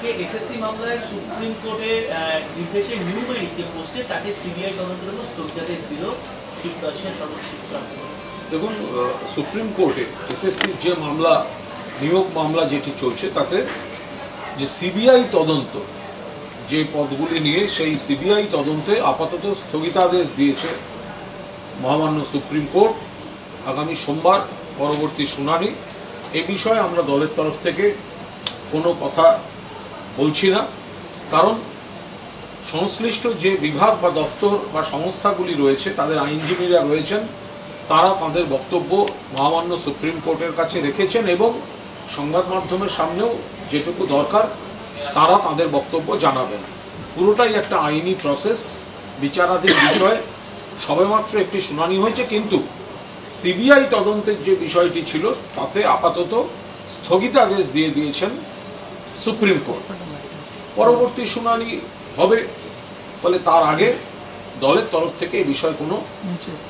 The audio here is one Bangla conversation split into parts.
আজকে এসএসসি মামলায় সুপ্রিম কোর্টের নির্দেশে নিউমেরিক যে পোস্টে তাকে সিবিআই তদন্তের জন্য স্থগিতাদেশ দিল সর্বোচ্চ। দেখুন, সুপ্রিম কোর্টে এসএসসির যে মামলা, নিয়োগ মামলা যেটি চলছে, তাতে যে সিবিআই তদন্ত যে পদগুলি নিয়ে, সেই সিবিআই তদন্তে আপাতত স্থগিতাদেশ দিয়েছে মহামান্য সুপ্রিম কোর্ট। আগামী সোমবার পরবর্তী শুনানি। এ বিষয়ে আমরা দলের তরফ থেকে কোনো কথা বলছি না, কারণ সংশ্লিষ্ট যে বিভাগ বা দফতর বা সংস্থাগুলি রয়েছে, তাদের আইনজীবীরা রয়েছেন, তারা তাদের বক্তব্য মহামান্য সুপ্রিম কোর্টের কাছে রেখেছেন এবং সংবাদ মাধ্যমের সামনেও যেটুকু দরকার তারা তাদের বক্তব্য জানাবেন। পুরোটাই একটা আইনি প্রসেস, বিচারাধীন বিষয়ে সবেমাত্র একটি শুনানি হয়েছে, কিন্তু সিবিআই তদন্তের যে বিষয়টি ছিল তাতে আপাতত স্থগিতাদেশ দিয়ে দিয়েছেন সুপ্রিম কোর্ট। পরবর্তী শুনানি হবে, ফলে তার আগে দলের তরফ থেকে এই বিষয়ে কোনো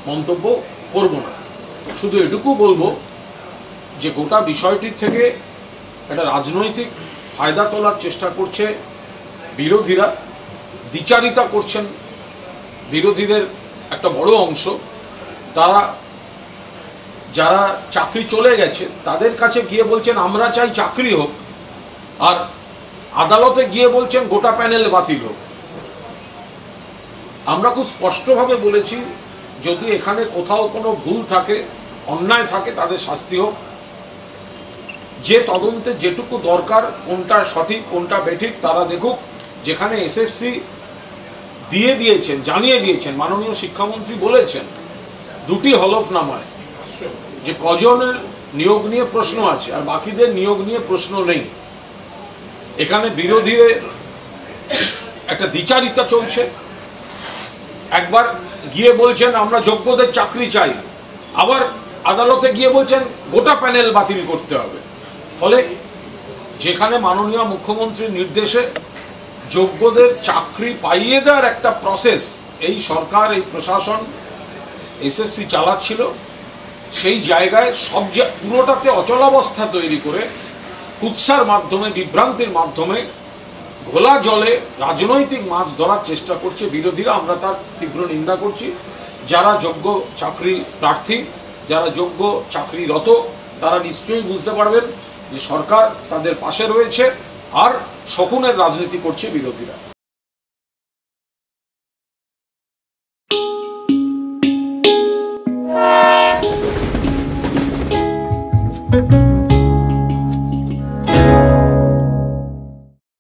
মন্তব্য করব না। শুধু এটুকু বলবো যে গোটা বিষয়টির থেকে একটা রাজনৈতিক ফায়দা তোলার চেষ্টা করছে বিরোধীরা, দ্বিচারিতা করছেন বিরোধীদের একটা বড় অংশ। তারা যারা চাকরি চলে গেছে তাদের কাছে গিয়ে বলছেন আমরা চাই চাকরি হোক, আর আদালতে গিয়ে বলছেন গোটা প্যানেল বাতিল হোক। আমরা খুব স্পষ্টভাবে বলেছি, যদি এখানে কোথাও কোনো ভুল থাকে, অন্যায় থাকে, তাদের শাস্তি হোক। যে তদন্তে যেটুকু দরকার, কোনটা সঠিক কোনটা বেঠিক তারা দেখুক। যেখানে এসএসসি দিয়ে দিয়েছেন, জানিয়ে দিয়েছেন, মাননীয় শিক্ষামন্ত্রী বলেছেন দুটি হলফনামায় যে কজনের নিয়োগ নিয়ে প্রশ্ন আছে আর বাকিদের নিয়োগ নিয়ে প্রশ্ন নেই। এখানে বিরোধীদের একটা দ্বিচারিতা চলছে। একবার গিয়ে বলছেন আমরা যোগ্যদের চাকরি চাই, আবার আদালতে গিয়ে বলছেন গোটা প্যানেল বাতিল করতে হবে। ফলে যেখানে মাননীয় মুখ্যমন্ত্রীর নির্দেশে যোগ্যদের চাকরি পাইয়ে দেওয়ার একটা প্রসেস এই সরকার, এই প্রশাসন, এসএসসি চালাচ্ছিল, সেই জায়গায় পুরোটাতে অচলাবস্থা তৈরি করে কুৎসার মাধ্যমে, বিভ্রান্তির মাধ্যমে ঘোলা জলে রাজনৈতিক মাছ ধরার চেষ্টা করছে বিরোধীরা। আমরা তার তীব্র নিন্দা করছি। যারা যোগ্য চাকরি প্রার্থী, যারা যোগ্য চাকরিরত, তারা নিশ্চয়ই বুঝতে পারবেন যে সরকার তাদের পাশে রয়েছে, আর শকুনের রাজনীতি করছে বিরোধীরা।